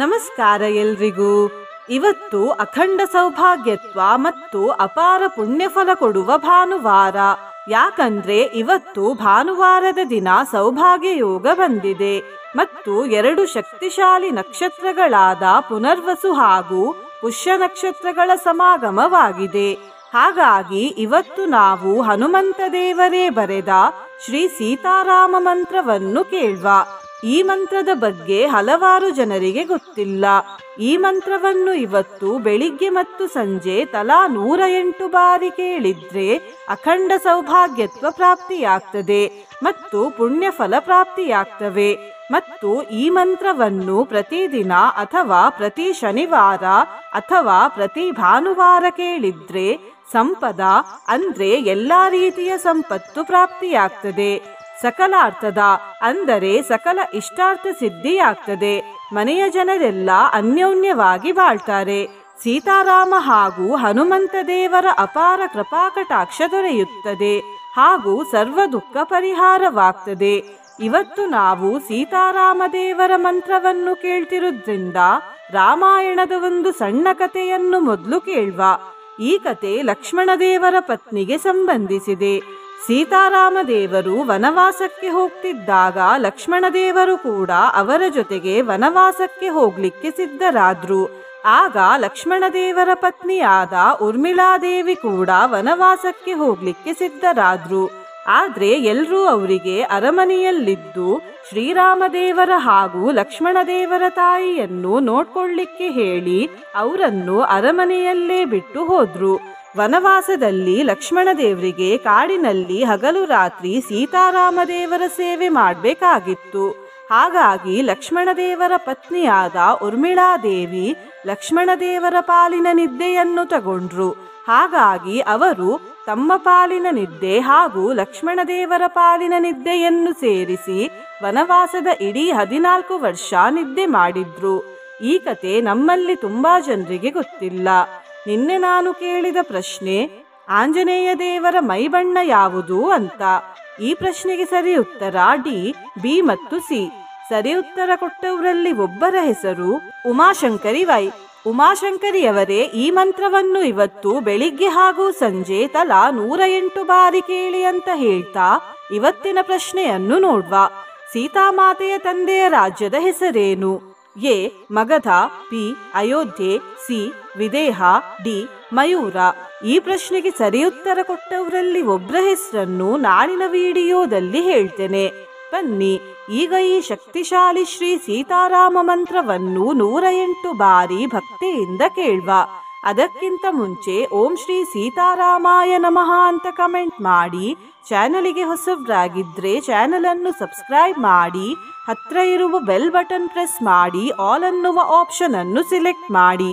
ನಮಸ್ಕಾರ ಎಲ್ರಿಗೂ. ಇವತ್ತು ಅಖಂಡ ಸೌಭಾಗ್ಯತ್ವ ಮತ್ತು ಅಪಾರ ಪುಣ್ಯಫಲ ಕೊಡುವ ಭಾನುವಾರ. ಯಾಕಂದ್ರೆ ಇವತ್ತು ಭಾನುವಾರದ ದಿನ ಸೌಭಾಗ್ಯ ಯೋಗ ಬಂದಿದೆ ಮತ್ತು 2 ಶಕ್ತಿಶಾಲಿ ನಕ್ಷತ್ರಗಳಾದ ಪುನರ್ವಸು ಹಾಗೂ ಪುಷ್ಯ ನಕ್ಷತ್ರಗಳ ಸಮಾಗಮವಾಗಿದೆ. ಹಾಗಾಗಿ ಇವತ್ತು ನಾವು ಹನುಮಂತ ದೇವರೇ ಬರೆದ ಶ್ರೀ ಸೀತಾರಾಮ ಮಂತ್ರವನ್ನು ಕೇಳುವ. ಈ ಮಂತ್ರದ ಬಗ್ಗೆ ಹಲವಾರು ಜನರಿಗೆ ಗೊತ್ತಿಲ್ಲ. ಈ ಮಂತ್ರವನ್ನು ಇವತ್ತು ಬೆಳಿಗ್ಗೆ ಮತ್ತು ಸಂಜೆ ತಲಾ 108 ಬಾರಿ ಕೇಳಿದ್ರೆ ಅಖಂಡ ಸೌಭಾಗ್ಯತ್ವ ಪ್ರಾಪ್ತಿಯಾಗ್ತದೆ ಮತ್ತು ಪುಣ್ಯಫಲ ಪ್ರಾಪ್ತಿಯಾಗ್ತವೆ. ಮತ್ತು ಈ ಮಂತ್ರವನ್ನು ಪ್ರತಿದಿನ ಅಥವಾ ಪ್ರತಿ ಶನಿವಾರ ಅಥವಾ ಪ್ರತಿ ಭಾನುವಾರ ಕೇಳಿದ್ರೆ ಸಂಪದ ಅಂದ್ರೆ ಎಲ್ಲಾ ರೀತಿಯ ಸಂಪತ್ತು ಪ್ರಾಪ್ತಿಯಾಗ್ತದೆ. ಸಕಲಾರ್ಥದ ಅಂದರೆ ಸಕಲ ಇಷ್ಟಾರ್ಥ ಸಿದ್ಧಿಯಾಗ್ತದೆ. ಮನೆಯ ಜನರೆಲ್ಲ ಅನ್ಯೋನ್ಯವಾಗಿ ಬಾಳ್ತಾರೆ. ಸೀತಾರಾಮ ಹಾಗೂ ಹನುಮಂತ ದೇವರ ಅಪಾರ ಕೃಪಾಕಟಾಕ್ಷ ದೊರೆಯುತ್ತದೆ ಹಾಗೂ ಸರ್ವ ದುಃಖ ಪರಿಹಾರವಾಗ್ತದೆ. ಇವತ್ತು ನಾವು ಸೀತಾರಾಮ ದೇವರ ಮಂತ್ರವನ್ನು ಕೇಳ್ತಿರೋದ್ರಿಂದ ರಾಮಾಯಣದ ಒಂದು ಸಣ್ಣ ಕಥೆಯನ್ನು ಮೊದಲು ಕೇಳುವ. ಈ ಕತೆ ಲಕ್ಷ್ಮಣ ದೇವರ ಪತ್ನಿಗೆ ಸಂಬಂಧಿಸಿದೆ. ಸೀತಾರಾಮ ದೇವರು ವನವಾಸಕ್ಕೆ ಹೋಗ್ತಿದ್ದಾಗ ಲಕ್ಷ್ಮಣ ದೇವರು ಕೂಡ ಅವರ ಜೊತೆಗೆ ವನವಾಸಕ್ಕೆ ಹೋಗ್ಲಿಕ್ಕೆ ಸಿದ್ಧರಾದ್ರು. ಆಗ ಲಕ್ಷ್ಮಣ ದೇವರ ಪತ್ನಿಯಾದ ಊರ್ಮಿಳಾದೇವಿ ಕೂಡ ವನವಾಸಕ್ಕೆ ಹೋಗ್ಲಿಕ್ಕೆ ಸಿದ್ಧರಾದ್ರು. ಆದ್ರೆ ಎಲ್ರೂ ಅವರಿಗೆ ಅರಮನೆಯಲ್ಲಿದ್ದು ಶ್ರೀರಾಮದೇವರ ಹಾಗೂ ಲಕ್ಷ್ಮಣ ದೇವರ ತಾಯಿಯನ್ನು ನೋಡ್ಕೊಳ್ಳಿಕ್ಕೆ ಹೇಳಿ ಅವರನ್ನು ಅರಮನೆಯಲ್ಲೇ ಬಿಟ್ಟು ಹೋದ್ರು. ವನವಾಸದಲ್ಲಿ ಲಕ್ಷ್ಮಣ ದೇವರಿಗೆ ಕಾಡಿನಲ್ಲಿ ಹಗಲು ರಾತ್ರಿ ಸೀತಾರಾಮ ದೇವರ ಸೇವೆ ಮಾಡಬೇಕಾಗಿತ್ತು. ಹಾಗಾಗಿ ಲಕ್ಷ್ಮಣ ದೇವರ ಪತ್ನಿಯಾದ ಊರ್ಮಿಳಾದೇವಿ ಲಕ್ಷ್ಮಣ ದೇವರ ಪಾಲಿನ ನಿದ್ದೆಯನ್ನು ತಗೊಂಡ್ರು. ಹಾಗಾಗಿ ಅವರು ತಮ್ಮ ಪಾಲಿನ ನಿದ್ದೆ ಹಾಗೂ ಲಕ್ಷ್ಮಣ ದೇವರ ಪಾಲಿನ ನಿದ್ದೆಯನ್ನು ಸೇರಿಸಿ ವನವಾಸದ ಇಡೀ 14 ವರ್ಷ ನಿದ್ದೆ ಮಾಡಿದ್ರು. ಈ ಕತೆ ನಮ್ಮಲ್ಲಿ ತುಂಬಾ ಜನರಿಗೆ ಗೊತ್ತಿಲ್ಲ. ನಿನ್ನೆ ನಾನು ಕೇಳಿದ ಪ್ರಶ್ನೆ ಆಂಜನೇಯ ದೇವರ ಮೈಬಣ್ಣ ಯಾವುದು ಅಂತ. ಈ ಪ್ರಶ್ನೆಗೆ ಸರಿ ಉತ್ತರ ಡಿ, ಬಿ ಮತ್ತು ಸಿ. ಸರಿ ಉತ್ತರ ಕೊಟ್ಟವರಲ್ಲಿ ಒಬ್ಬರ ಹೆಸರು ಉಮಾಶಂಕರಿ ವೈ. ಉಮಾಶಂಕರಿಯವರೇ ಈ ಮಂತ್ರವನ್ನು ಇವತ್ತು ಬೆಳಿಗ್ಗೆ ಹಾಗೂ ಸಂಜೆ ತಲಾ 108 ಬಾರಿ ಕೇಳಿ ಅಂತ ಹೇಳ್ತಾ ಇವತ್ತಿನ ಪ್ರಶ್ನೆಯನ್ನು ನೋಡ್ವ. ಸೀತಾಮಾತೆಯ ತಂದೆಯ ರಾಜ್ಯದ ಹೆಸರೇನು? A Magadha, B Ayodhya, C Videha, D Mayura. ಈ ಪ್ರಶ್ನೆಗೆ ಸರಿ ಉತ್ತರ ಕೊಟ್ಟವರಲ್ಲಿ ಒಬ್ಬರ ಹೆಸರನ್ನು ನಾಳಿನ ವಿಡಿಯೋದಲ್ಲಿ ಹೇಳ್ತೇನೆ. ಬನ್ನಿ ಈಗ ಈ ಶಕ್ತಿಶಾಲಿ ಶ್ರೀ ಸೀತಾರಾಮ ಮಂತ್ರವನ್ನು 108 ಬಾರಿ ಭಕ್ತಿಯಿಂದ ಕೇಳುವ. ಅದಕ್ಕಿಂತ ಮುಂಚೆ ಓಂ ಶ್ರೀ ಸೀತಾರಾಮಾಯ ನಮಃ ಅಂತ ಕಮೆಂಟ್ ಮಾಡಿ. ಚಾನಲಿಗೆ ಹೊಸಬ್ರಾಗಿದ್ರೆ ಚಾನಲ್ ಅನ್ನು ಸಬ್ಸ್ಕ್ರೈಬ್ ಮಾಡಿ. ಹತ್ರ ಇರುವ ಬೆಲ್ ಬಟನ್ ಪ್ರೆಸ್ ಮಾಡಿ ಆಲ್ ಅನ್ನುವ ಆಪ್ಷನ್ ಅನ್ನು ಸಿಲೆಕ್ಟ್ ಮಾಡಿ.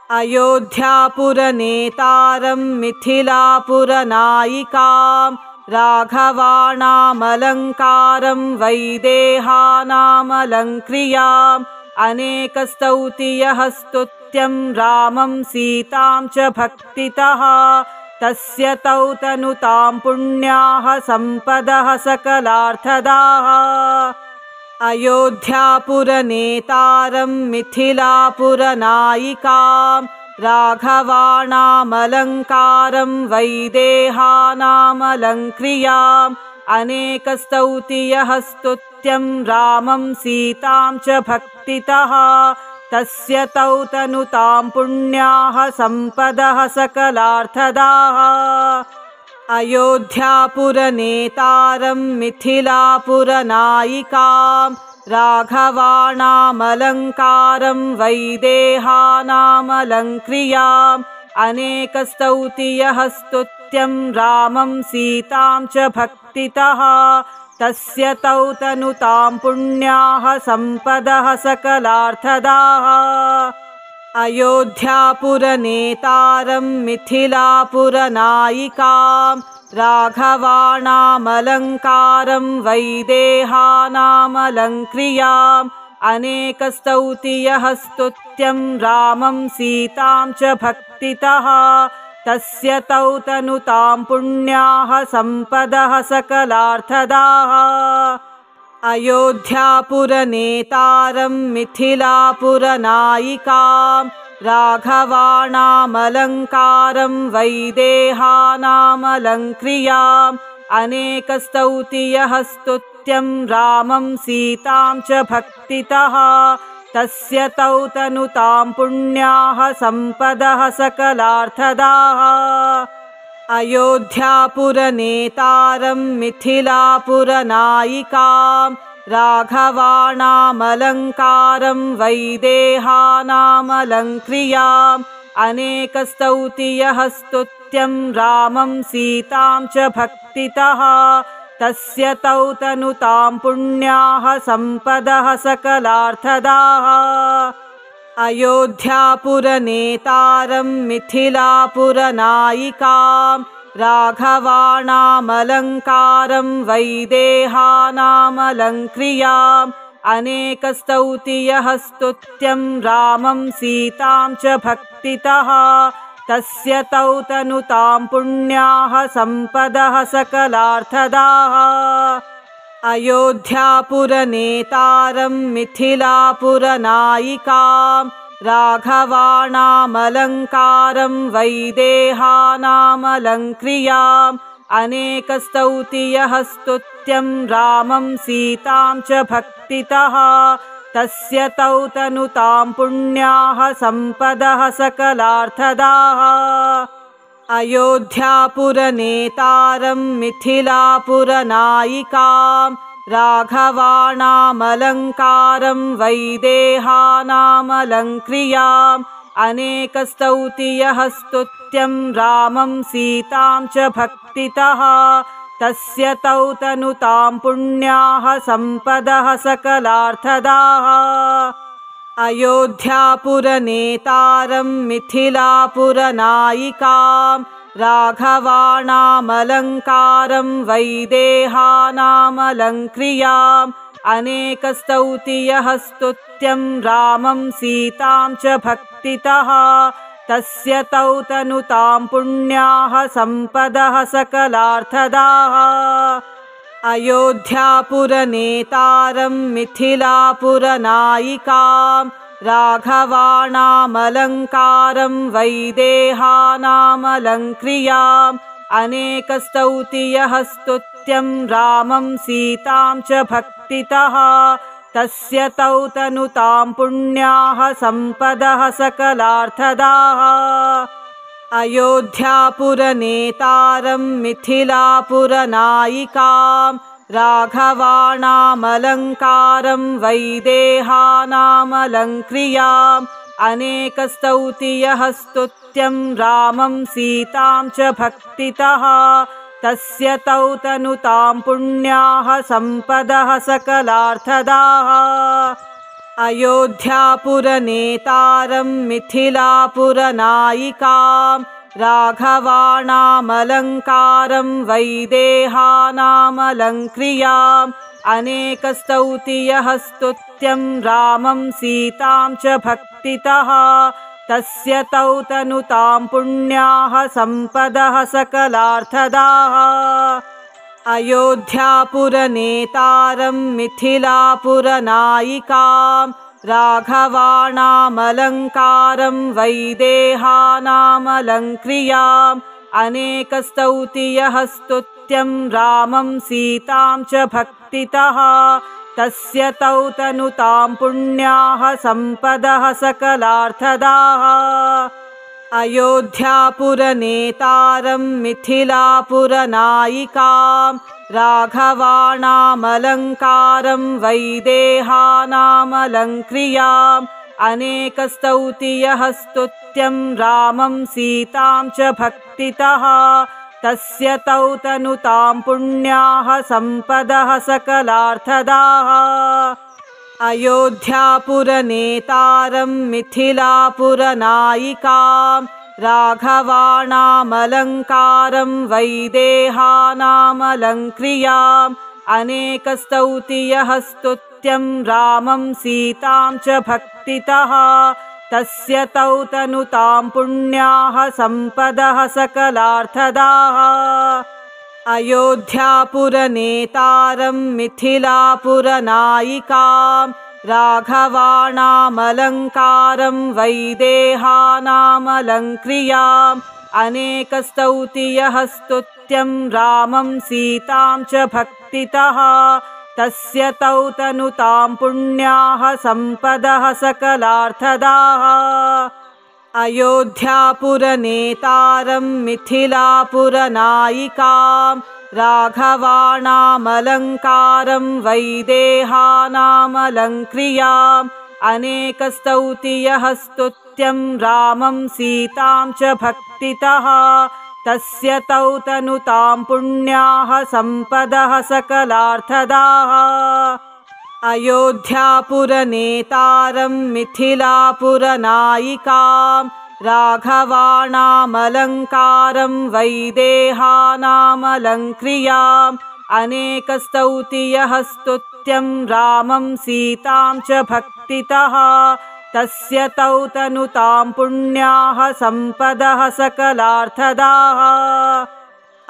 ಅಯೋಧ್ಯಾಪುರ ನೇತಾರಂ ಮಿಥಿಲಾಪುರ ನಾಯಿಕಾಂ ರಾಘವಾಣಾಮಲಂಕಾರಂ ವೈದೇಹಾನಾಮಲಂಕ್ರಿಯಾಂ ಅನೇಕ ಸ್ತೌತಿಯಃ ಸ್ತುತ್ಯಂ ರಾಮಂ ಸೀತಾಂ ಚ ಭಕ್ತಿತಃ ತಸ್ಯ ತೌ ತನುತಾಂ ಪುಣ್ಯಾಃ ಸಂಪದಃ ಸಕಲಾರ್ಥದಾಃ. ಅಯೋಧ್ಯಾಪುರ ನೇತಾರಂ ಮಿಥಿಲಾಪುರ ನಾಯಿಕಾಂ ರಾಘವಾಣಾಮಲಂಕಾರಂ ವೈದೇಹಾನಾಮಲಂಕ್ರಿಯಾಂ ಅನೇಕ ಸ್ತೌತಿಯಃ ಸ್ತುತ್ಯಂ ರಾಮಂ ಸೀತಾಂ ಚ ಭಕ್ತಿತಃ ತಸ್ಯ ತೌ ತನುತಾಂ ಪುಣ್ಯಾಃ ಸಂಪದಃ ಸಕಲಾರ್ಥದಾಃ. ಅಯೋಧ್ಯಾಪುರ ನೇತಾರಂ ಮಿಥಿಲಾಪುರ ನಾಯಿಕಾಂ ರಾಘವಾಣಾಮಲಂಕಾರಂ ವೈದೇಹಾನಾಮಲಂಕ್ರಿಯಾಂ ಅನೇಕ ಸ್ತೌತಿಯಃ ಸ್ತುತ್ಯಂ ರಾಮಂ ಸೀತಾಂ ಚ ಭಕ್ತಿತಃ ತಸ್ಯ ತೌ ತನುತಾಂ ಪುಣ್ಯಾಃ ಸಂಪದಃ ಸಕಲಾರ್ಥದಾಃ. ಅಯೋಧ್ಯಾಪುರ ನೇತಾರಂ ಮಿಥಿಲಾಪುರ ನಾಯಿಕಾಂ ರಾಘವಾಣಾಮಲಂಕಾರಂ ವೈದೇಹಾನಾಮಲಂಕ್ರಿಯಾಂ ಅನೇಕ ಸ್ತೌತಿಯಃ ಸ್ತುತ್ಯಂ ರಾಮಂ ಸೀತಾಂ ಚ ಭಕ್ತಿತಃ ತಸ್ಯ ತೌ ತನುತಾಂ ಪುಣ್ಯಾಃ ಸಂಪದಃ ಸಕಲಾರ್ಥದಾಃ. अयोध्यापुरनेतारं मिथिलापुरनायिकां राघवाणामलङ्कारं वैदेहानामलङ्क्रियाम् अनेकस्तौति यः स्तुत्यं रामं सीतां च भक्तितः तस्य तौ तनुतां पुण्याः सम्पदः सकलार्थदाः अयोध्यापुरनेतारं मिथिलापुरनायिकां राघवाणामलङ्कारं वैदेहानामलङ्क्रियाम् अनेकस्तौति यः स्तुत्यं रामं सीतां च भक्तितः तस्य तौ तनुतां पुण्याः सम्पदः सकलार्थदाः अयोध्यापुरनेतारं मिथिलापुरनायिकां राघवाणामलङ्कारं वैदेहानामलङ्क्रियाम् अनेकस्तौति यः स्तुत्यं रामं सीतां च भक्तितः तस्य तौ तनुतां पुण्याः सम्पदः सकलार्थदाः अयोध्यापुरनेतारं मिथिलापुरनायिकां राघवाणामलङ्कारं वैदेहानामलङ्क्रियाम् अनेकस्तौति यः स्तुत्यं रामं सीतां च भक्तितः तस्य तौ तनुतां पुण्याः सम्पदः सकलार्थदाः अयोध्यापुरनेतारं मिथिलापुरनायिकां राघवाणामलङ्कारं वैदेहानामलङ्क्रियाम् अनेकस्तौति यः स्तुत्यं रामं सीतां च भक्तितः तस्य तौ तनुतां पुण्याः सम्पदः सकलार्थदाः अयोध्यापुरनेतारं मिथिलापुरनायिकां राघवाणामलङ्कारं वैदेहानामलङ्क्रियाम् अनेकस्तौति यः स्तुत्यं रामं सीतां च भक्तितः तस्य तौ तनुतां पुण्याः सम्पदः सकलार्थदाः अयोध्यापुरनेतारं मिथिलापुरनायिकां राघवाणामलङ्कारं वैदेहानामलङ्क्रियाम् अनेकस्तौति यः स्तुत्यं रामं सीतां च भक्तितः तस्य तौ तनुतां पुण्याः सम्पदः सकलार्थदाः अयोध्यापुरनेतारं मिथिलापुरनायिकां राघवाणामलङ्कारं वैदेहानामलङ्क्रियाम् अनेकस्तौति यः स्तुत्यं रामं सीतां च भक्तितः तस्य तौ तनुतां पुण्याः सम्पदः सकलार्थदाः अयोध्यापुरनेतारं मिथिलापुरनायिकां राघवाणामलङ्कारं वैदेहानामलङ्क्रियाम् अनेकस्तौति यः स्तुत्यं रामं सीतां च भक्तितः तस्य तौ तनुतां पुण्याः सम्पदः सकलार्थदाः अयोध्यापुरनेतारं मिथिलापुरनायिकां राघवाणामलङ्कारं वैदेहानामलङ्क्रियाम् अनेकस्तौति यः स्तुत्यं रामं सीतां च भक्तितः तस्य तौ तनुतां पुण्याः सम्पदः सकलार्थदाः अयोध्यापुरनेतारं मिथिलापुरनायिकां राघवाणामलङ्कारं वैदेहानामलङ्क्रियाम् अनेकस्तौति यः स्तुत्यं रामं सीतां च भक्तितः तस्य तौ तनुतां पुण्याः सम्पदः सकलार्थदाः अयोध्यापुरनेतारं मिथिलापुरनायिकां राघवाणामलङ्कारं वैदेहानामलङ्क्रियाम् अनेकस्तौति यः स्तुत्यं रामं सीतां च भक्तितः तस्य तौ तनुतां पुण्याः सम्पदः सकलार्थदाः अयोध्यापुरनेतारं मिथिलापुरनायिकां राघवाणामलङ्कारं वैदेहानामलङ्क्रियाम् अनेकस्तौति यः स्तुत्यं रामं सीतां च भक्तितः तस्य तौ तनुतां पुण्याः सम्पदः सकलार्थदाः। अयोध्यापुरनेतारं मिथिलापुरनायिकां राघवाणामलङ्कारं वैदेहानामलङ्क्रियाम् अनेकस्तौति यः स्तुत्यं रामं सीतां च भक्तितः तस्य तौ तनुतां पुण्याः सम्पदः सकलार्थदाः। अयोध्यापुरनेतारं मिथिलापुरनायिकां राघवाणामलङ्कारं वैदेहानामलङ्क्रियाम् अनेकस्तौति यः स्तुत्यं रामं सीतां च भक्तितः तस्य तौ तनुतां पुण्याः सम्पदः सकलार्थदाः।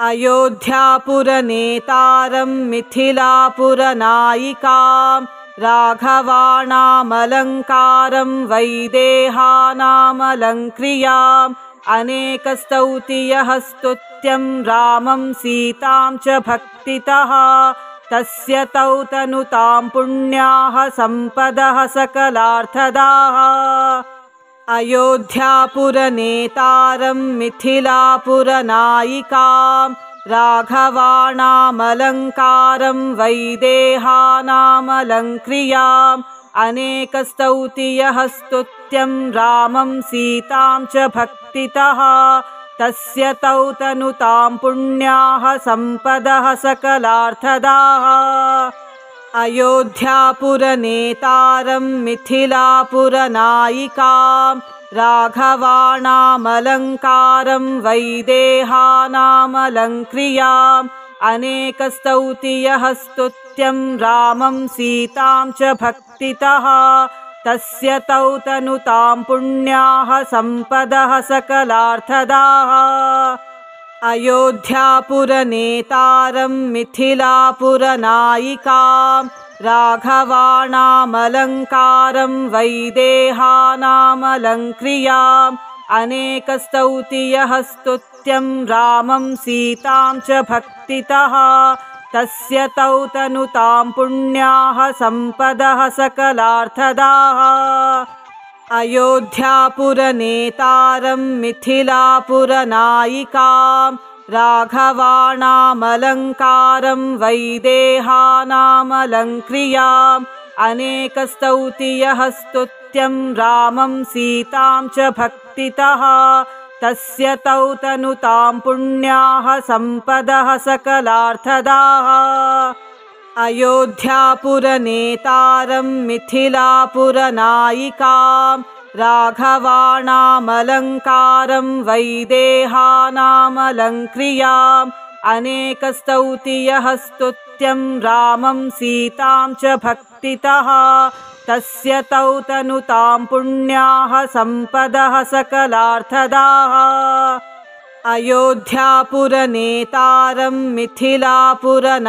अयोध्यापुरनेतारं मिथिलापुरनायिकां राघवाणामलङ्कारं वैदेहानामलङ्क्रियाम् अनेकस्तौति यः स्तुत्यं रामं सीतां च भक्तितः तस्य तौ तनुतां पुण्याः सम्पदः सकलार्थदाः। अयोध्यापुरनेतारं मिथिलापुरनायिकां राघवाणामलङ्कारं वैदेहानामलङ्क्रियाम् अनेकस्तौति यः स्तुत्यं रामं सीतां च भक्तितः तस्य तौ तनुतां पुण्याः सम्पदः सकलार्थदाः। अयोध्यापुरनेतारं मिथिलापुरनायिकां राघवाणामलङ्कारं वैदेहानामलङ्क्रियाम् अनेकस्तौति यः स्तुत्यं रामं सीतां च भक्तितः तस्य तौ तनुतां पुण्याः सम्पदः सकलार्थदाः। अयोध्यापुरनेतारं मिथिलापुरनायिकां राघवाणामलङ्कारं वैदेहानामलङ्क्रियाम् अनेकस्तौति यः स्तुत्यं रामं सीतां च भक्तितः तस्य तौ तनुतां पुण्याः सम्पदः सकलार्थदाः। अयोध्यापुरनेतारं मिथिलापुरनायिकां राघवाणामलङ्कारं वैदेहानामलङ्क्रियाम् अनेकस्तौति यः स्तुत्यं रामं सीतां च भक्तितः तस्य तौ तनुतां पुण्याः सम्पदः सकलार्थदाः। अयोध्यापुरनेतारं मिथिलापुरनायिकां राघवाणामलङ्कारं वैदेहानामलङ्क्रियाम् अनेकस्तौति यः स्तुत्यं रामं सीतां च भक्तितः तस्य तौ तनुतां पुण्याः सम्पदः सकलार्थदाः। अयोध्यापुरनेतारं मिथिलापुरनायिकां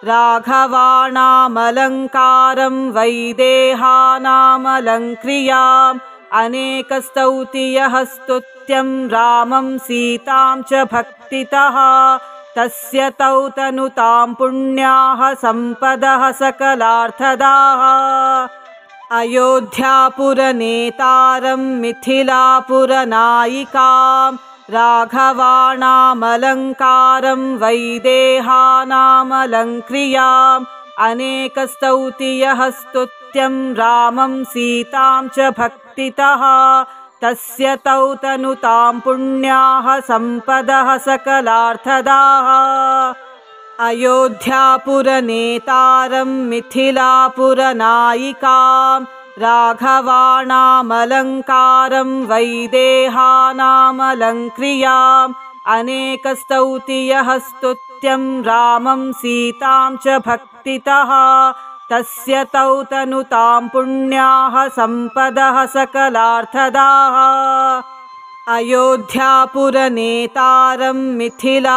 राघवाणामलङ्कारं वैदेहानामलङ्क्रियाम् अनेकस्तौति यः स्तुत्यं रामं सीतां च भक्तितः तस्य तौ तनुतां पुण्याः सम्पदः सकलार्थदाः। अयोध्यापुरनेतारं मिथिलापुरनायिकां राघवाणामलङ्कारं वैदेहानामलङ्क्रियाम् अनेकस्तौति यः स्तुत्यं रामं सीतां च भक्तितः तस्य तौ तनुतां पुण्याः सम्पदः सकलार्थदाः। अयोध्यापुरनेतारं मिथिलापुरनायिकां राघवाणामलङ्कारं वैदेहानामलङ्क्रियाम् अनेकस्तौति यः स्तुत्यं रामं सीतां च भक्तितः तस्य तौ तनुतां पुण्याः सम्पदः सकलार्थदाः। अयोध्यापुरनेतारं मिथिलापुरनायिकां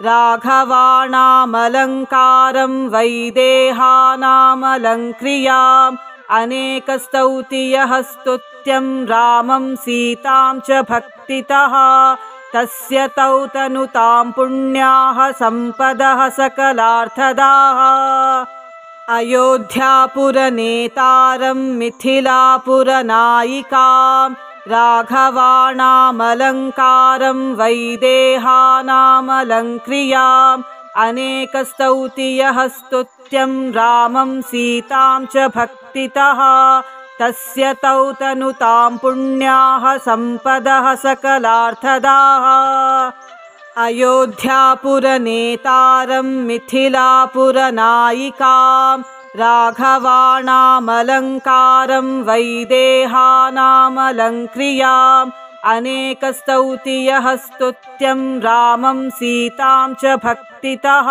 राघवाणामलङ्कारं वैदेहानामलङ्क्रियाम् अनेकस्तौतियः स्तुत्यं रामं सीतां च भक्तितः तस्य तौ तनुतां पुण्याः सम्पदः सकलार्थदाः अयोध्यापुरनेतारं मिथिलापुरनायिकां राघवाणामलङ्कारं वैदेहानामलङ्क्रियाम् अनेकस्तौतियः स्तुत्यं रामं सीतां च भक्तितः तस्य तौ तनुतां पुण्याः सम्पदः सकलार्थदाः अयोध्यापुरनेतारं मिथिलापुरनायिकां राघवाणामलङ्कारं वैदेहानामलङ्क्रियाम् अनेकस्तौतियः स्तुत्यं रामं सीतां च भक्तितः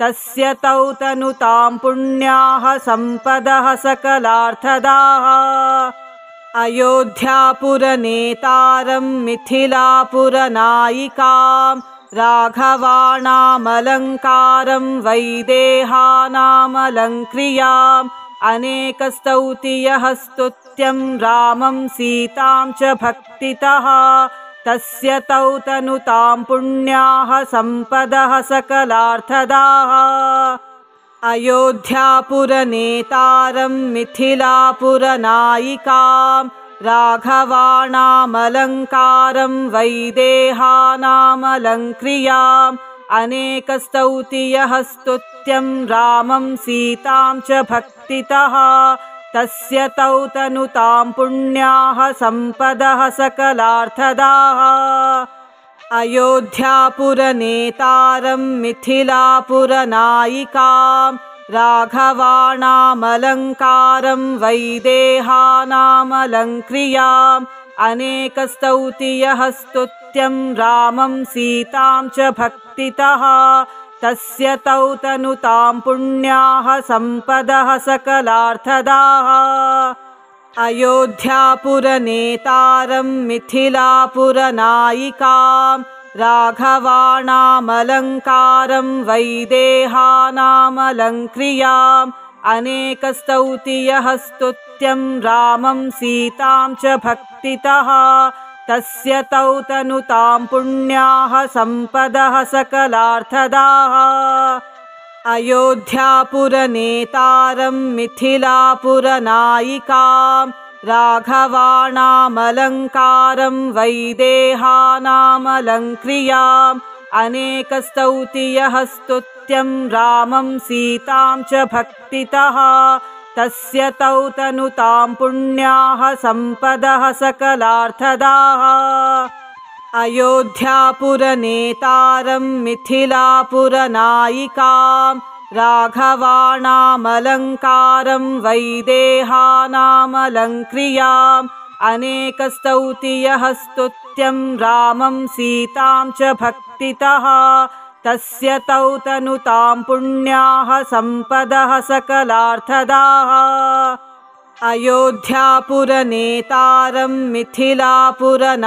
तस्य तौ तनुतां पुण्याः सम्पदः सकलार्थदाः अयोध्यापुरनेतारं मिथिलापुरनायिकां राघवाणामलङ्कारं वैदेहानामलङ्क्रियाम् अनेकस्तौतियः स्तुत्यं रामं सीतां च भक्तितः तस्य तौ तनुतां पुण्याः सम्पदः सकलार्थदाः अयोध्यापुरनेतारं मिथिलापुरनायिकां राघवाणामलङ्कारं वैदेहानामलङ्क्रियाम् अनेकस्तौतियः स्तुत्यं रामं सीतां च भक्तितः तस्य तौ तनुतां पुण्याः सम्पदः सकलार्थदाः अयोध्यापुरनेतारं मिथिलापुरनायिकां राघवाणामलङ्कारं वैदेहानामलङ्क्रियाम् अनेकस्तौतियः स्तुत्यं रामं सीतां च भक्तितः तस्य तौ तनुतां पुण्याः सम्पदः सकलार्थदाः अयोध्यापुरनेतारं मिथिलापुरनायिकां राघवाणामलङ्कारं वैदेहानामलङ्क्रियाम् अनेकस्तौतियः स्तुत्यं रामं सीतां च भक्तितः तस्य तौ तनुतां पुण्याः सम्पदः सकलार्थदाः अयोध्यापुरनेतारं मिथिलापुरनायिकां राघवाणामलङ्कारं वैदेहानामलङ्क्रियाम् अनेकस्तौतियः स्तुत्यं रामं सीतां च भक्तितः तस्य तौ तनुतां पुण्याः सम्पदः सकलार्थदाः अयोध्यापुरनेतारं मिथिलापुरनायिकां राघवाणामलङ्कारं वैदेहानामलङ्क्रियाम् अनेकस्तौतियः स्तुत्यं रामं सीतां च भक्तितः तस्य तौ तनुतां पुण्याः सम्पदः सकलार्थदाः अयोध्यापुरनेतारं मिथिलापुरनायिकां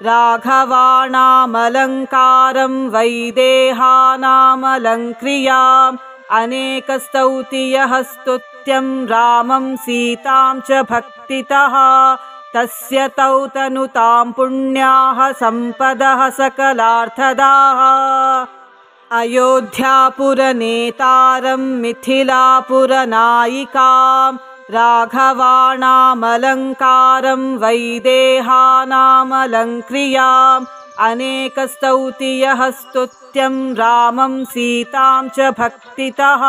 राघवाणामलङ्कारं वैदेहानामलङ्क्रियाम् अनेकस्तौतियः स्तुत्यं रामं सीतां च भक्तितः तस्य तौ तनुतां पुण्याः सम्पदः सकलार्थदाः अयोध्यापुरनेतारं मिथिलापुरनायिकां राघवाणामलङ्कारं वैदेहानामलङ्क्रियाम् अनेकस्तौतियः स्तुत्यं रामं सीतां च भक्तितः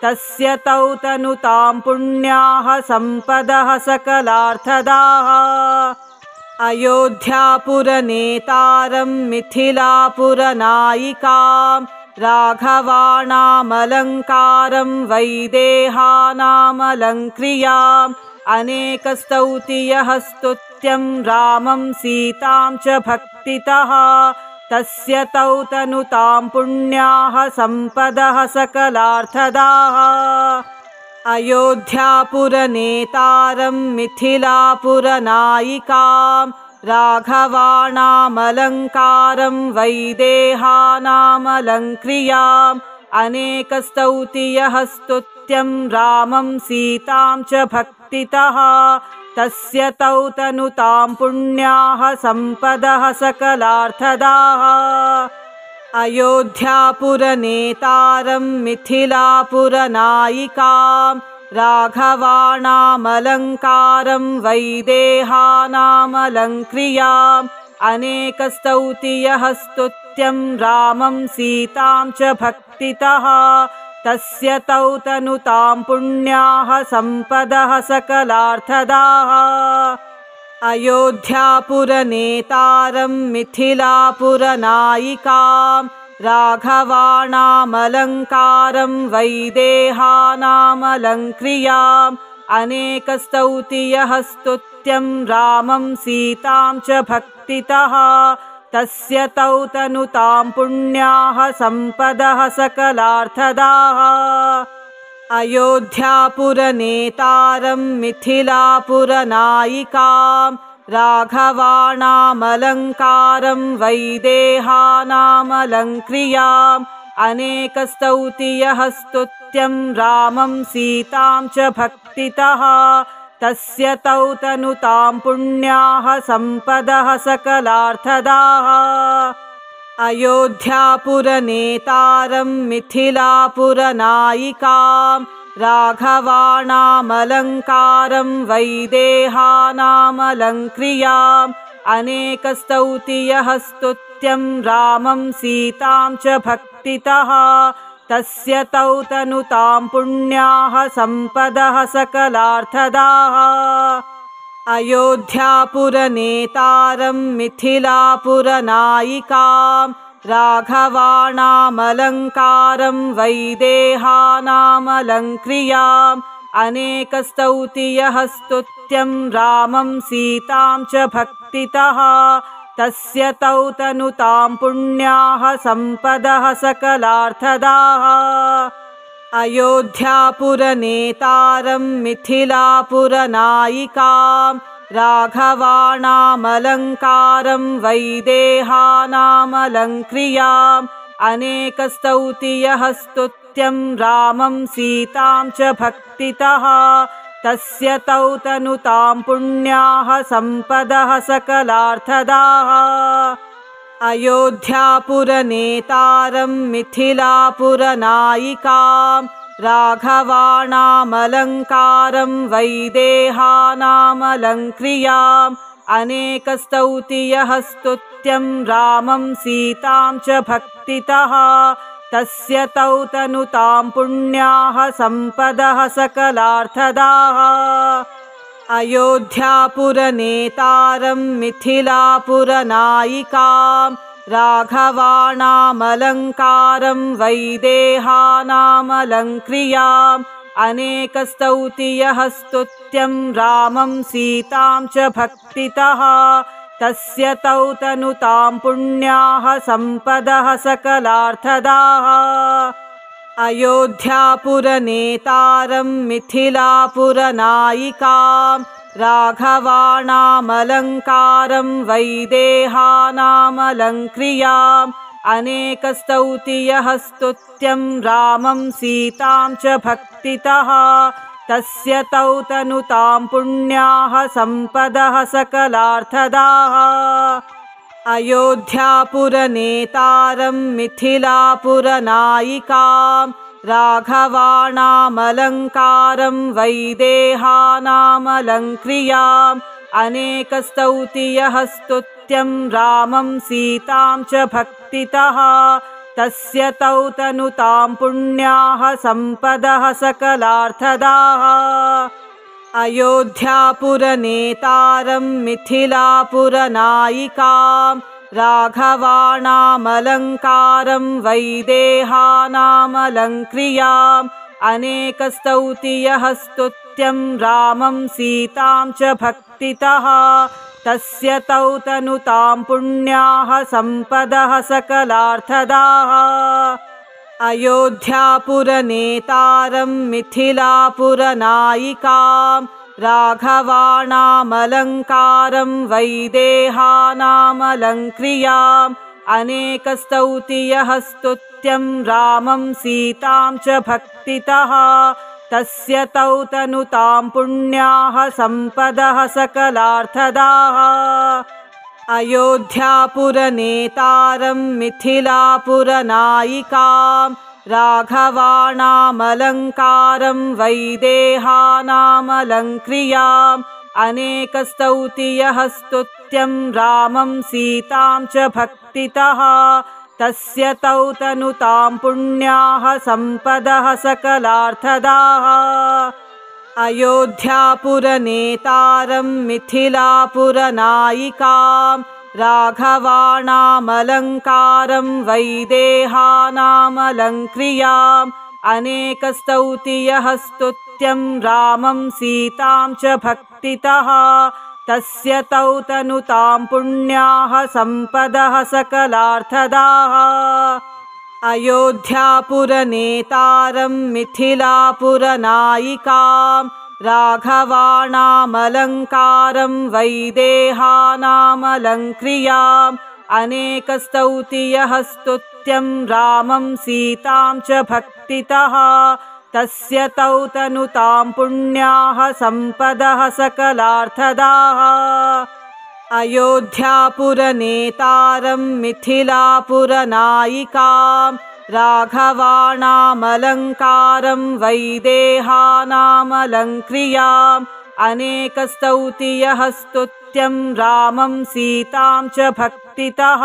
तस्य तौ तनुतां पुण्याः सम्पदः सकलार्थदाः अयोध्यापुरनेतारं मिथिलापुरनायिकां राघवाणामलङ्कारं वैदेहानामलङ्क्रियाम् अनेकस्तौतियः स्तुत्यं रामं सीतां च भक्तितः तस्य तौ तनुतां पुण्याः सम्पदः सकलार्थदाः अयोध्यापुरनेतारं मिथिलापुरनायिकां राघवाणामलङ्कारं वैदेहानामलङ्क्रियाम् अनेकस्तौति यः स्तुत्यं रामं सीतां च भक्तितः तस्य तौ तनुतां पुण्याः सम्पदः सकलार्थदाः। अयोध्यापुरनेतारं मिथिलापुरनायिकां राघवाणामलङ्कारं वैदेहानामलङ्क्रियाम् अनेकस्तौति यः स्तुत्यं रामं सीतां च भक्तितः तस्य तौ तनुतां पुण्याः सम्पदः सकलार्थदाः। अयोध्यापुरनेतारं मिथिलापुरनायिकां राघवाणामलङ्कारं वैदेहानामलङ्क्रियाम् अनेकस्तौति यः स्तुत्यं रामं सीतां च भक्तितः तस्य तौ तनुतां पुण्याः सम्पदः सकलार्थदाः। अयोध्यापुरनेतारं मिथिलापुरनायिकां राघवाणामलङ्कारं वैदेहानामलङ्क्रियाम् अनेकस्तौति यः स्तुत्यं रामं सीतां च भक्तितः तस्य तौ तनुतां पुण्याः सम्पदः सकलार्थदाः। अयोध्यापुरनेतारं मिथिलापुरनायिकां राघवाणामलङ्कारं वैदेहानामलङ्क्रियाम् अनेकस्तौति यः स्तुत्यं रामं सीतां च भक्तितः तस्य तौ तनुतां पुण्याः सम्पदः सकलार्थदाः। अयोध्यापुरनेतारं मिथिलापुरनायिकां राघवाणामलङ्कारं वैदेहानामलङ्क्रियाम् अनेकस्तौति यः स्तुत्यं रामं सीतां च भक्तितः तस्य तौ तनुतां पुण्याः सम्पदः सकलार्थदाः। अयोध्यापुरनेतारं मिथिलापुरनायिकां राघवाणामलङ्कारं वैदेहानामलङ्क्रियाम् अनेकस्तौति यः स्तुत्यं रामं सीतां च भक्तितः तस्य तौ तनुतां पुण्याः सम्पदः सकलार्थदाः। अयोध्यापुरनेतारं मिथिलापुरनायिकां राघवाणामलङ्कारं वैदेहानामलङ्क्रियाम् अनेकस्तौति यः स्तुत्यं रामं सीतां च भक्तितः तस्य तौ तनुतां पुण्याः सम्पदः सकलार्थदाः। अयोध्यापुरनेतारं मिथिलापुरनायिकां राघवाणामलङ्कारं वैदेहानामलङ्क्रियाम् अनेकस्तौति यः स्तुत्यं रामं सीतां च भक्तितः तस्य तौ तनुतां पुण्याः सम्पदः सकलार्थदाः। अयोध्यापुरनेतारं मिथिलापुरनायिकां राघवाणामलङ्कारं वैदेहानामलङ्क्रियाम् अनेकस्तौति यः स्तुत्यं रामं सीतां च भक्तितः तस्य तौ तनुतां पुण्याः सम्पदः सकलार्थदाः। अयोध्यापुरनेतारं मिथिलापुरनायिकां राघवाणामलङ्कारं वैदेहानामलङ्क्रियाम् अनेकस्तौति यः स्तुत्यं रामं सीतां च भक्तितः तस्य तौ तनुतां पुण्याः सम्पदः सकलार्थदाः। अयोध्यापुरनेतारं मिथिलापुरनायिकां राघवाणामलङ्कारं वैदेहानामलङ्क्रियाम् अनेकस्तौति यः स्तुत्यं रामं सीतां च भक्तितः तस्य तौ तनुतां पुण्याः सम्पदः सकलार्थदाः। अयोध्यापुरनेतारं मिथिलापुरनायिकां राघवाणामलङ्कारं वैदेहानामलङ्क्रियाम् अनेकस्तौतियः स्तुत्यं रामं सीतां च भक्तितः तस्य तौ तनुतां पुण्याः सम्पदः सकलार्थदाः अयोध्यापुरनेतारं मिथिलापुरनायिकां राघवाणामलङ्कारं वैदेहानामलङ्क्रियाम् अनेकस्तौतियः स्तुत्यं रामं सीतां च भक्तितः तस्य तौ तनुतां पुण्याः सम्पदः सकलार्थदाः अयोध्यापुरनेतारं मिथिलापुरनायिकां राघवाणामलङ्कारं वैदेहानामलङ्क्रियाम् अनेकस्तौतियः स्तुत्यं रामं सीतां च भक्तितः तस्य तौ तनुतां पुण्याः सम्पदः सकलार्थदाः अयोध्यापुरनेतारं मिथिलापुरनायिकां राघवाणामलङ्कारं वैदेहानामलङ्क्रियाम् अनेकस्तौतियः स्तुत्यं रामं सीतां च भक्तितः तस्य तौ तनुतां पुण्याः सम्पदः सकलार्थदाः अयोध्यापुरनेतारं मिथिलापुरनायिकां राघवाणामलङ्कारं वैदेहानामलङ्क्रियाम् अनेकस्तौतियः स्तुत्यं रामं सीतां च भक्तितः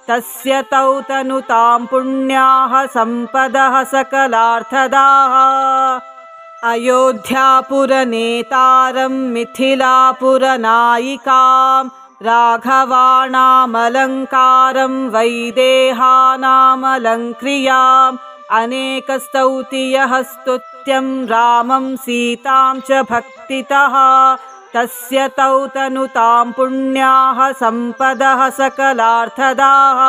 तस्य तौ तनुतां पुण्याः सम्पदः सकलार्थदाः अयोध्यापुरनेतारं मिथिलापुरनायिकां राघवाणामलङ्कारं वैदेहानामलङ्क्रियाम् अनेकस्तौतियः स्तुत्यं रामं सीतां च भक्तितः तस्य तौ तनुतां पुण्याः सम्पदः सकलार्थदाः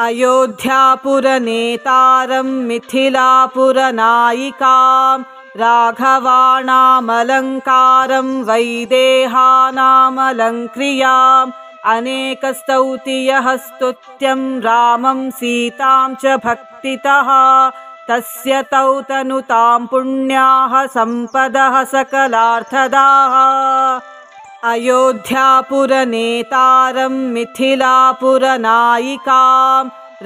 अयोध्यापुरनेतारं मिथिलापुरनायिकां राघवाणामलङ्कारं वैदेहानामलङ्क्रियाम् अनेकस्तौतियः स्तुत्यं रामं सीतां च भक्तितः तस्य तौ तनुतां पुण्याः सम्पदः सकलार्थदाः अयोध्यापुरनेतारं मिथिलापुरनायिकां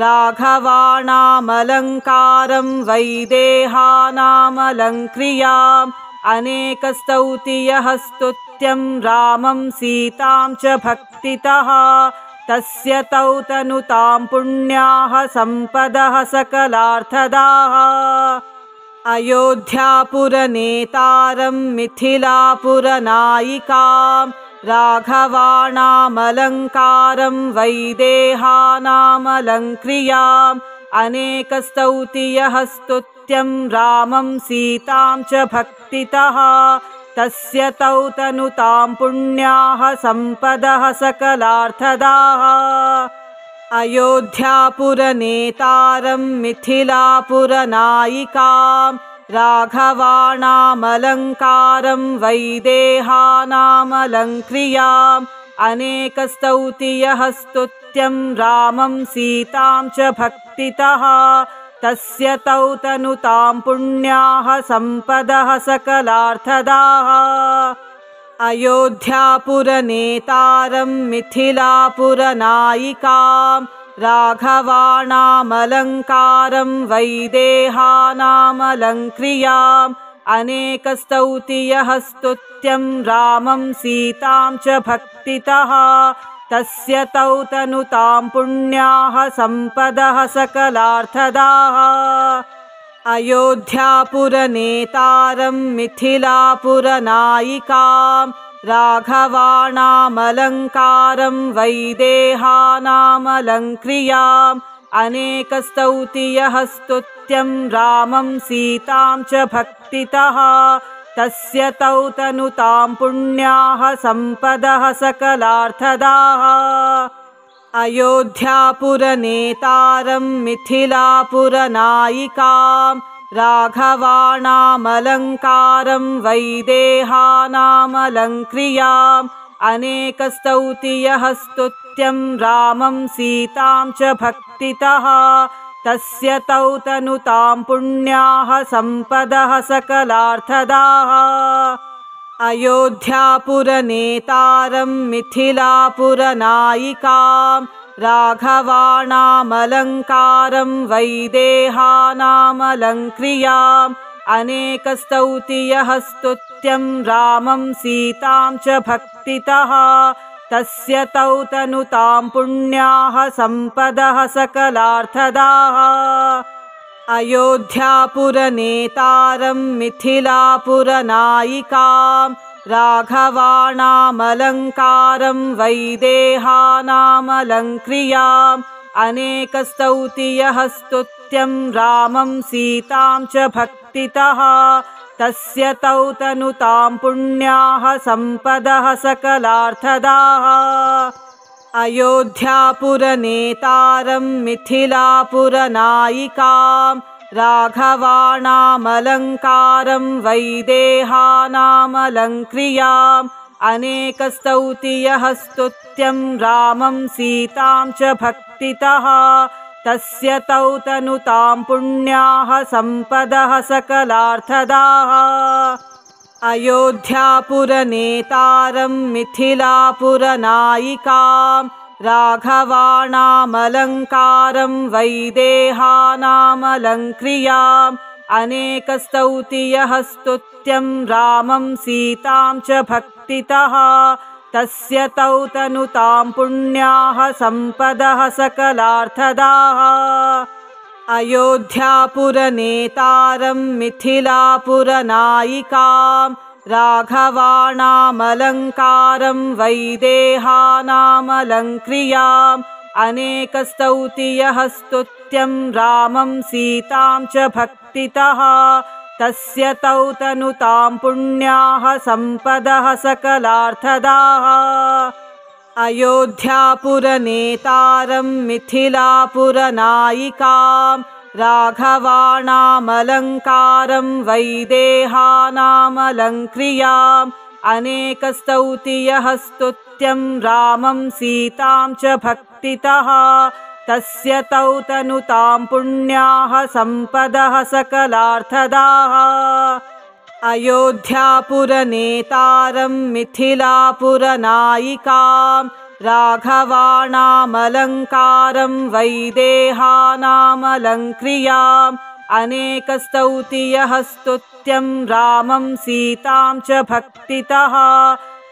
राघवाणामलङ्कारं वैदेहानामलङ्क्रियाम् अनेकस्तौतियः स्तुत्यं रामं सीतां च भक्तितः तस्य तौ तनुतां पुण्याः सम्पदः सकलार्थदाः अयोध्यापुरनेतारं मिथिलापुरनायिकां राघवाणामलङ्कारं वैदेहानामलङ्क्रियाम् अनेकस्तौतियः स्तुत्यं रामं सीतां च भक्तितः तस्य तौ तनुतां पुण्याः सम्पदः सकलार्थदाः अयोध्यापुरनेतारं मिथिलापुरनायिकां राघवाणामलङ्कारं वैदेहानामलङ्क्रियाम् अनेकस्तौतियः स्तुत्यं रामं सीतां च भक्तितः तस्य तौ तनुतां पुण्याः सम्पदः सकलार्थदाः अयोध्यापुरनेतारं मिथिलापुरनायिकां राघवाणामलङ्कारं वैदेहानामलङ्क्रियाम् अनेकस्तौतियः स्तुत्यं रामं सीतां च भक्तितः तस्य तौ तनुतां पुण्याः सम्पदः सकलार्थदाः अयोध्यापुरनेतारं मिथिलापुरनायिकां राघवाणामलङ्कारं वैदेहानामलङ्क्रियाम् अनेकस्तौतियः स्तुत्यं रामं सीतां च भक्तितः तस्य तौ तनुतां पुण्याः सम्पदः सकलार्थदाः अयोध्यापुरनेतारं मिथिलापुरनायिकां राघवाणामलङ्कारं वैदेहानामलङ्क्रियाम् अनेकस्तौतियः स्तुत्यं रामं सीतां च भक्तितः तस्य तौ तनुतां पुण्याः सम्पदः सकलार्थदाः अयोध्यापुरनेतारं मिथिलापुरनायिकां राघवाणामलङ्कारं वैदेहानामलङ्क्रियाम् अनेकस्तौतियः स्तुत्यं रामं सीतां च भक्तितः तस्य तौ तनुतां पुण्याः सम्पदः सकलार्थदाः अयोध्यापुरनेतारं मिथिलापुरनायिकां राघवाणामलङ्कारं वैदेहानामलङ्क्रियाम् अनेकस्तौतियः स्तुत्यं रामं सीतां च भक्तितः तस्य तौ तनुतां पुण्याः सम्पदः सकलार्थदाः अयोध्यापुरनेतारं मिथिलापुरनायिकां राघवाणामलङ्कारं वैदेहानामलङ्क्रियाम् अनेकस्तौतियः स्तुत्यं रामं सीतां च भक्तितः तस्य तौ तनुतां पुण्याः सम्पदः सकलार्थदाः अयोध्यापुरनेतारं मिथिलापुरनायिकां राघवाणामलङ्कारं वैदेहानामलङ्क्रियाम् अनेकस्तौतियः स्तुत्यं रामं सीतां च भक्तितः तस्य तौ तनुतां पुण्याः सम्पदः सकलार्थदाः अयोध्यापुरनेतारं मिथिलापुरनायिकां राघवाणामलङ्कारं वैदेहानामलङ्क्रियाम् अनेकस्तौतियः स्तुत्यं रामं सीतां च भक्तितः तस्य तौ तनुतां पुण्याः सम्पदः सकलार्थदाः अयोध्यापुरनेतारं मिथिलापुरनायिकां राघवाणामलङ्कारं वैदेहानामलङ्क्रियाम् अनेकस्तौतियः स्तुत्यं रामं सीतां च भक्तितः तस्य तौ तनुतां पुण्याः सम्पदः सकलार्थदाः अयोध्यापुरनेतारं मिथिलापुरनायिकां राघवाणामलङ्कारं वैदेहानामलङ्क्रियाम् अनेकस्तौतियः स्तुत्यं रामं सीतां च भक्तितः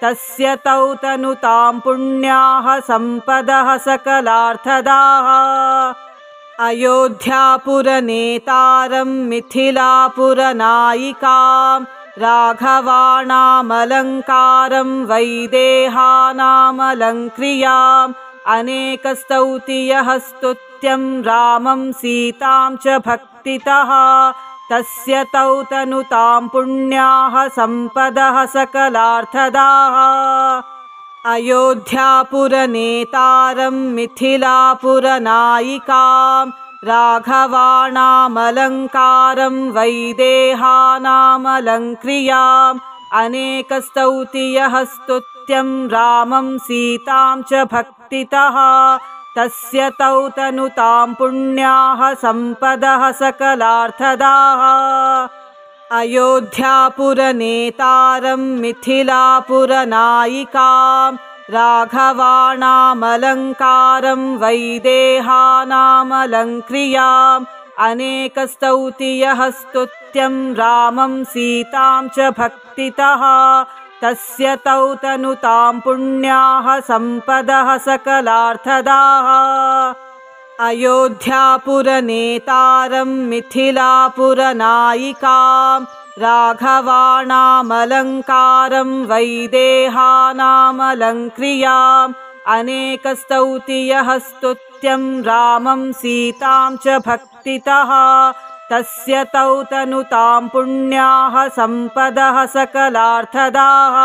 तस्य तौ तनुतां पुण्याः सम्पदः सकलार्थदाः अयोध्यापुरनेतारं मिथिलापुरनायिकां राघवाणामलङ्कारं वैदेहानामलङ्क्रियाम् अनेकस्तौतियः स्तुत्यं रामं सीतां च भक्तितः तस्य तौ तनुतां पुण्याः सम्पदः सकलार्थदाः अयोध्यापुरनेतारं मिथिलापुरनायिकां राघवाणामलङ्कारं वैदेहानामलङ्क्रियाम् अनेकस्तौतियः स्तुत्यं रामं सीतां च भक्तितः तस्य तौ तनुतां पुण्याः सम्पदः सकलार्थदाः अयोध्यापुरनेतारं मिथिलापुरनायिकां राघवाणामलङ्कारं वैदेहानामलङ्क्रियाम् अनेकस्तौतियः स्तुत्यं रामं सीतां च भक्तितः तस्य तौ तनुतां पुण्याः सम्पदः सकलार्थदाः अयोध्यापुरनेतारं मिथिलापुरनायिकां राघवाणामलङ्कारं वैदेहानामलङ्क्रियाम् अनेकस्तौतियः स्तुत्यं रामं सीतां च भक्तितः तस्य तौ तनुतां पुण्याः सम्पदः सकलार्थदाः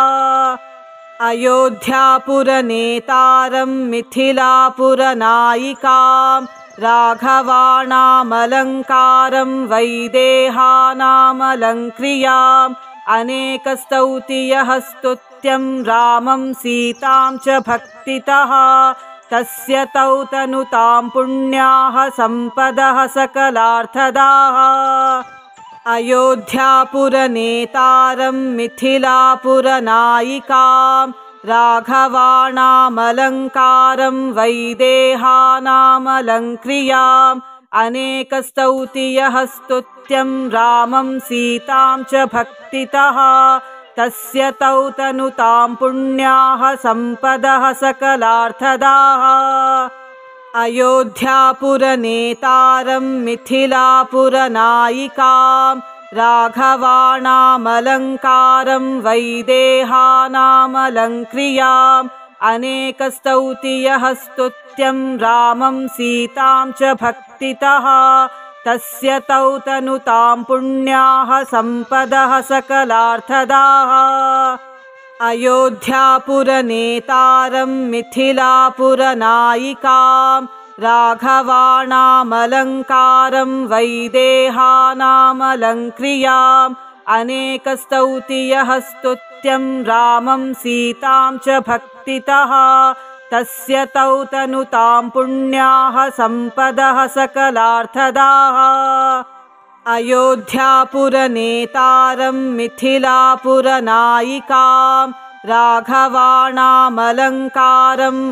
अयोध्यापुरनेतारं मिथिलापुरनायिकां राघवाणामलङ्कारं वैदेहानामलङ्क्रियाम् अनेकस्तौतियः स्तुत्यं रामं सीतां च भक्तितः तस्य तौ तनुतां पुण्याः सम्पदः सकलार्थदाः अयोध्यापुरनेतारं मिथिलापुरनायिकां राघवाणामलङ्कारं वैदेहानामलङ्क्रियाम् अनेकस्तौतियः स्तुत्यं रामं सीतां च भक्तितः तस्य तौ तनुतां पुण्याः सम्पदः सकलार्थदाः अयोध्यापुरनेतारं मिथिलापुरनायिकां राघवाणामलङ्कारं वैदेहानामलङ्क्रियाम् अनेकस्तौतियः स्तुत्यं रामं सीतां च भक्तितः तस्य तौ तनुतां पुण्याः सम्पदः सकलार्थदाः अयोध्यापुरनेतारं मिथिलापुरनायिकां राघवाणामलङ्कारं वैदेहानामलङ्क्रियाम् अनेकस्तौतियः स्तुत्यं रामं सीतां च भक्तितः तस्य तौ तनुतां पुण्याः सम्पदः सकलार्थदाः अयोध्यापुरनेतारं मिथिलापुरनायिकां राघवाणामलङ्कारं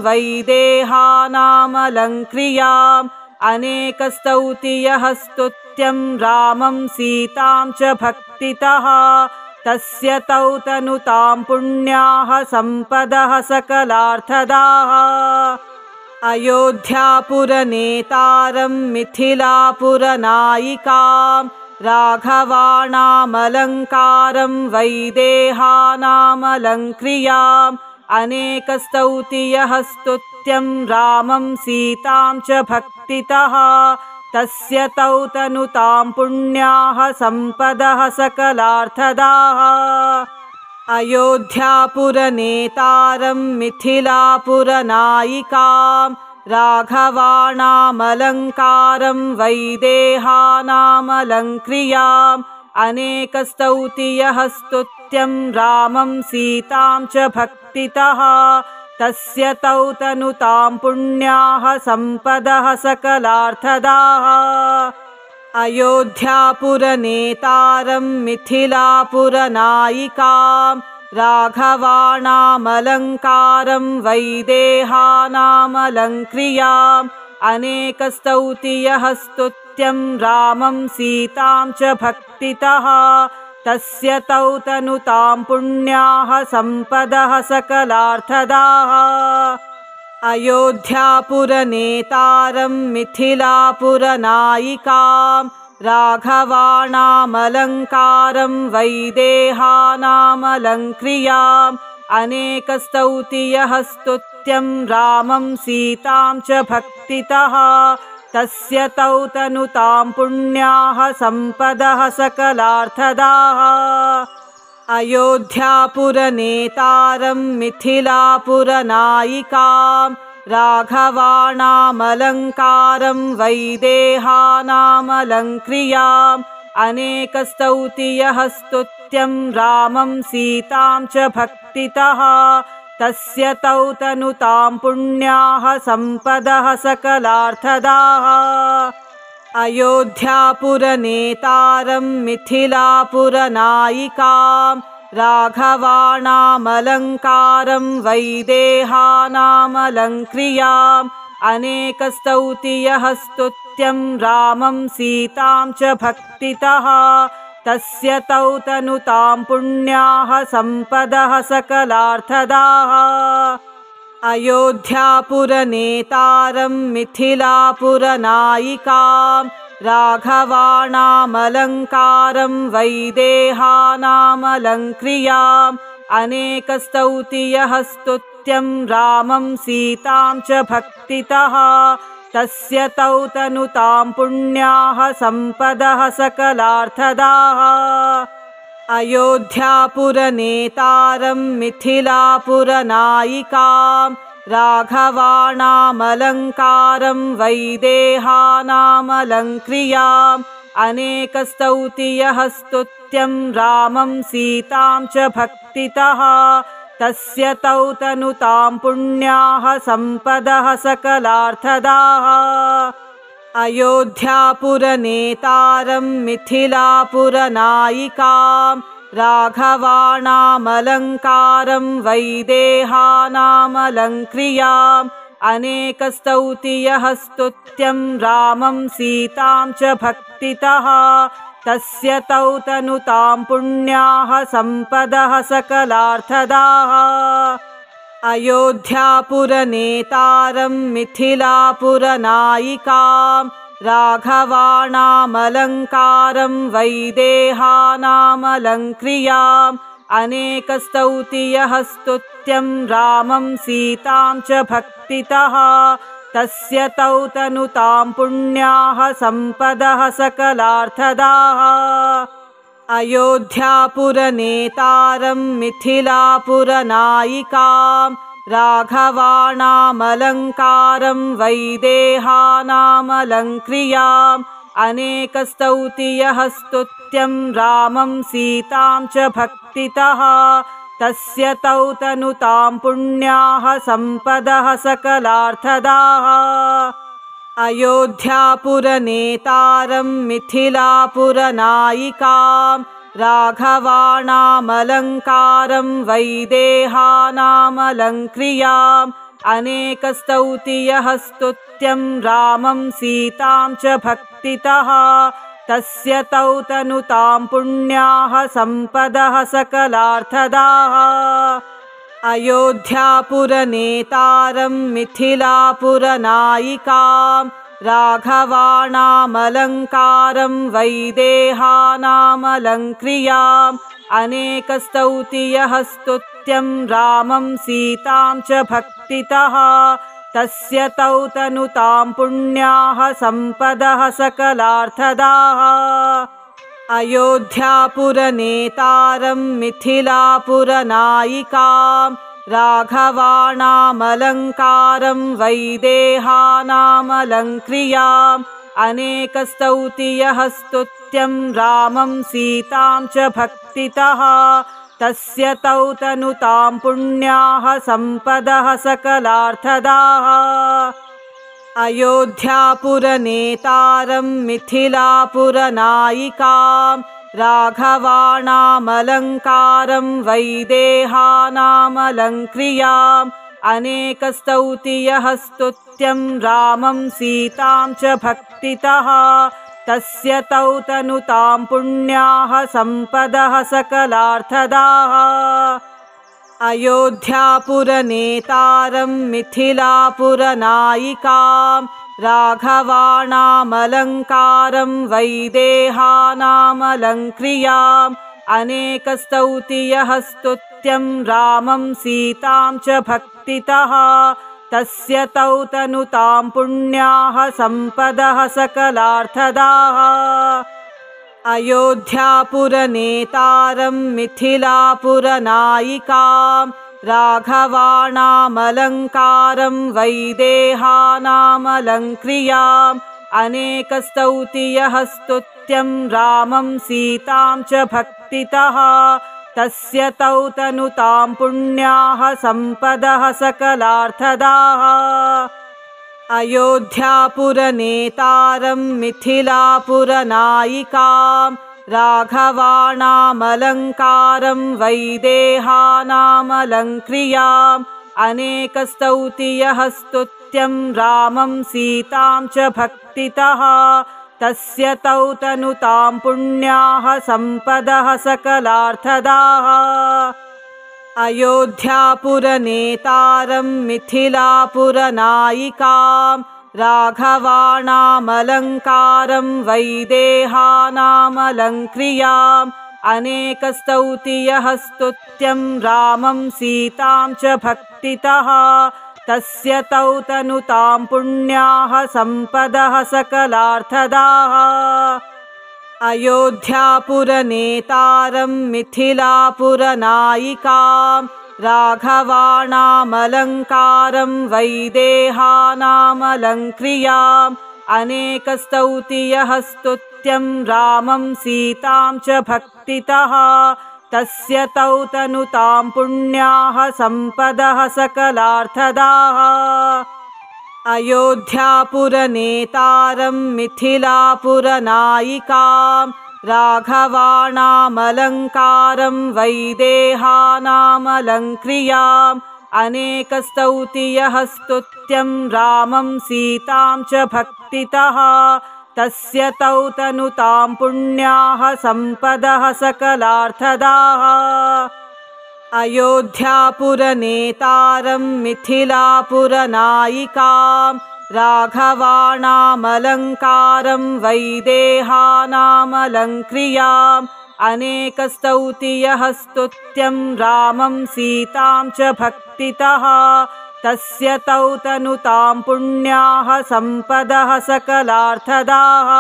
वैदेहानामलङ्क्रियाम् अनेकस्तौतियः स्तुत्यं रामं सीतां च भक्तितः तस्य तौ तनुतां पुण्याः सम्पदः सकलार्थदाः अयोध्यापुरनेतारं मिथिलापुरनायिकां राघवाणामलङ्कारं वैदेहानामलङ्क्रियाम् अनेकस्तौतियः स्तुत्यं रामं सीतां च भक्तितः तस्य तौ तनुतां पुण्याः सम्पदः सकलार्थदाः अयोध्यापुरनेतारं मिथिलापुरनायिकां राघवाणामलङ्कारं वैदेहानामलङ्क्रियाम् अनेकस्तौतियः स्तुत्यं रामं सीतां च भक्तितः तस्य तौ तनुतां पुण्याः सम्पदः सकलार्थदाः अयोध्यापुरनेतारं मिथिलापुरनायिकां राघवाणामलङ्कारं वैदेहानामलङ्क्रियाम् अनेकस्तौतियः स्तुत्यं रामं सीतां च भक्तितः तस्य तौ तनुतां पुण्याः सम्पदः सकलार्थदाः अयोध्यापुरनेतारं मिथिलापुरनायिकां राघवाणामलङ्कारं वैदेहानामलङ्क्रियाम् अनेकस्तौतियः स्तुत्यं रामं सीतां च भक्तितः तस्य तौ तनुतां पुण्याः सम्पदः सकलार्थदाः अयोध्यापुरनेतारं मिथिलापुरनायिकां राघवाणामलङ्कारं वैदेहानामलङ्क्रियाम् अनेकस्तौतियः स्तुत्यं रामं सीतां च भक्तितः तस्य तौ तनुतां पुण्याः सम्पदः सकलार्थदाः अयोध्यापुरनेतारं मिथिलापुरनायिकां राघवाणामलङ्कारं वैदेहानामलङ्क्रियाम् अनेकस्तौतियः स्तुत्यं रामं सीतां च भक्तितः तस्य तौ तनुतां पुण्याः सम्पदः सकलार्थदाः अयोध्यापुरनेतारं मिथिलापुरनायिकां राघवाणामलङ्कारं वैदेहानामलङ्क्रियाम् अनेकस्तौतियः स्तुत्यं रामं सीतां च भक्तितः तस्य तौ तनुतां पुण्याः सम्पदः सकलार्थदाः अयोध्यापुरनेतारं मिथिलापुरनायिकां राघवाणामलङ्कारं वैदेहानामलङ्क्रियाम् अनेकस्तौति यः स्तुत्यं रामं सीतां च भक्तितः तस्य तौ तनुतां पुण्याः सम्पदः सकलार्थदाः अयोध्यापुरनेतारं मिथिलापुरनायिकां राघवाणामलङ्कारं वैदेहानामलङ्क्रियाम् अनेकस्तौति यः स्तुत्यं रामं सीतां च भक्तितः तस्य तौ तनुतां पुण्याः सम्पदः सकलार्थदाः अयोध्यापुरनेतारं मिथिलापुरनायिकां राघवाणामलङ्कारं वैदेहानामलङ्क्रियाम् अनेकस्तौति यः स्तुत्यं रामं सीतां च भक्तितः तस्य तौ तनुतां पुण्याः सम्पदः सकलार्थदाः अयोध्यापुरनेतारं मिथिलापुरनायिकां राघवाणामलङ्कारं वैदेहानामलङ्क्रियाम् अनेकस्तौति यः स्तुत्यं रामं सीतां च भक्तितः तस्य तौ तनुतां पुण्याः सम्पदः सकलार्थदाः अयोध्यापुरनेतारं मिथिलापुरनायिकां राघवाणामलङ्कारं वैदेहानामलङ्क्रियाम् अनेकस्तौति यः स्तुत्यं रामं सीतां च भक्तितः तस्य तौ तनुतां पुण्याः सम्पदः सकलार्थदाः अयोध्यापुरनेतारं मिथिलापुरनायिकां राघवाणामलङ्कारं वैदेहानामलङ्क्रियाम् अनेकस्तौति यः स्तुत्यं रामं सीतां च भक्तितः तस्य तौ तनुतां पुण्याः सम्पदः सकलार्थदाः अयोध्यापुरनेतारं मिथिलापुरनायिकां राघवाणामलङ्कारं वैदेहानामलङ्क्रियाम् अनेकस्तौति यः स्तुत्यं रामं सीतां च भक्तितः तस्य तौ तनुतां पुण्याः सम्पदः सकलार्थदाः अयोध्यापुरनेतारं मिथिलापुरनायिकां राघवाणामलङ्कारं वैदेहानामलङ्क्रियाम् अनेकस्तौति यः स्तुत्यं रामं सीतां च भक्तितः तस्य तौ तनुतां पुण्याः सम्पदः सकलार्थदाः अयोध्यापुरनेतारं मिथिलापुरनायिकां राघवाणामलङ्कारं वैदेहानामलङ्क्रियाम् अनेकस्तौति यः स्तुत्यं रामं सीतां च भक्तितः तस्य तौ तनुतां पुण्याः सम्पदः सकलार्थदाः अयोध्यापुरनेतारं मिथिलापुरनायिकां राघवाणामलङ्कारं वैदेहानामलङ्क्रियाम् अनेकस्तौति यः स्तुत्यं रामं सीतां च भक्तितः तस्य तौ तनुतां पुण्याः सम्पदः सकलार्थदाः अयोध्यापुरनेतारं मिथिलापुरनायिकां राघवाणामलङ्कारं वैदेहानामलङ्क्रियाम् अनेकस्तौति यः स्तुत्यं रामं सीतां च भक्तितः तस्य तौ तनुतां पुण्याः सम्पदः सकलार्थदाः अयोध्यापुरनेतारं मिथिलापुरनायिकां राघवाणामलङ्कारं वैदेहानामलङ्क्रियाम् अनेकस्तौति यः स्तुत्यं रामं सीतां च भक्तितः तस्य तौ तनुतां पुण्याः सम्पदः सकलार्थदाः अयोध्यापुरनेतारं मिथिलापुरनायिकां राघवाणामलङ्कारं वैदेहानामलङ्क्रियाम् अनेकस्तौति यः स्तुत्यं रामं सीतां च भक्तितः तस्य तौ तनुतां पुण्याः सम्पदः सकलार्थदाः अयोध्यापुरनेतारं मिथिलापुरनायिकां राघवाणामलङ्कारं वैदेहानामलङ्क्रियाम् अनेकस्तौति यः स्तुत्यं रामं सीतां च भक्तितः तस्य तौ तनुतां पुण्याः सम्पदः सकलार्थदाः अयोध्यापुरनेतारं मिथिलापुरनायिकां राघवाणामलङ्कारं वैदेहानामलङ्क्रियाम् अनेकस्तौति यः स्तुत्यं रामं सीतां च भक्तितः तस्य तौ तनुतां पुण्याः सम्पदः सकलार्थदाः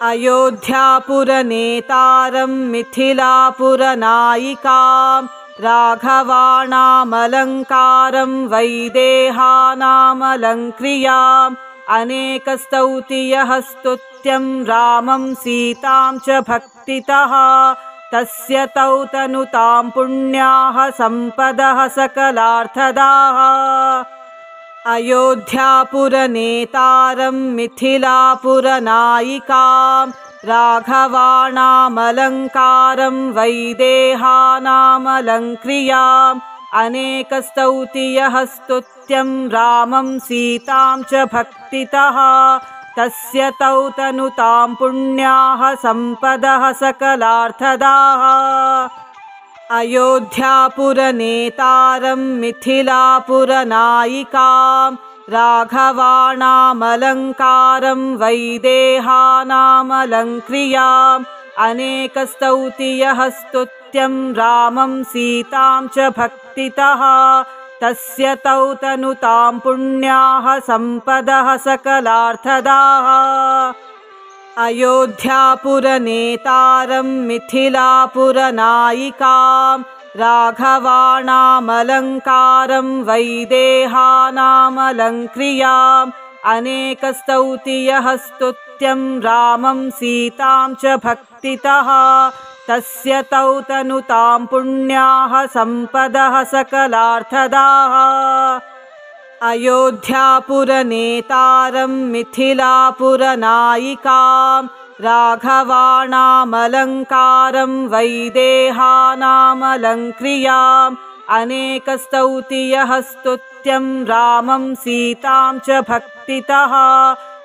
अयोध्यापुरनेतारं मिथिलापुरनायिकां राघवाणामलङ्कारं वैदेहानामलङ्क्रियाम् अनेकस्तौति यः स्तुत्यं रामं सीतां च भक्तितः तस्य तौ तनुतां पुण्याः सम्पदः सकलार्थदाः अयोध्यापुरनेतारं मिथिलापुरनायिकां राघवाणामलङ्कारं वैदेहानामलङ्क्रियाम् अनेकस्तौति यः स्तुत्यं रामं सीतां च भक्तितः तस्य तौ तनुतां पुण्याः सम्पदः सकलार्थदाः अयोध्यापुरनेतारं मिथिलापुरनायिकां राघवाणामलङ्कारं वैदेहानामलङ्क्रियाम् अनेकस्तौति यः स्तुत्यं रामं सीतां च भक्तितः तस्य तौ तनुतां पुण्याः सम्पदः सकलार्थदाः अयोध्यापुरनेतारं मिथिलापुरनायिकां राघवाणामलङ्कारं वैदेहानामलङ्क्रियाम् अनेकस्तौति यः स्तुत्यं रामं सीतां च भक्तितः तस्य तौ तनुतां पुण्याः सम्पदः सकलार्थदाः अयोध्यापुरनेतारं मिथिलापुरनायिकां राघवाणामलङ्कारं वैदेहानामलङ्क्रियाम् अनेकस्तौति यः स्तुत्यं रामं सीतां च भक्तितः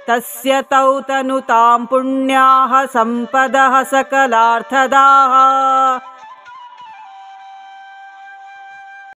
तस्य तौ तनुतां पुण्याः सम्पदः सकलार्थदाः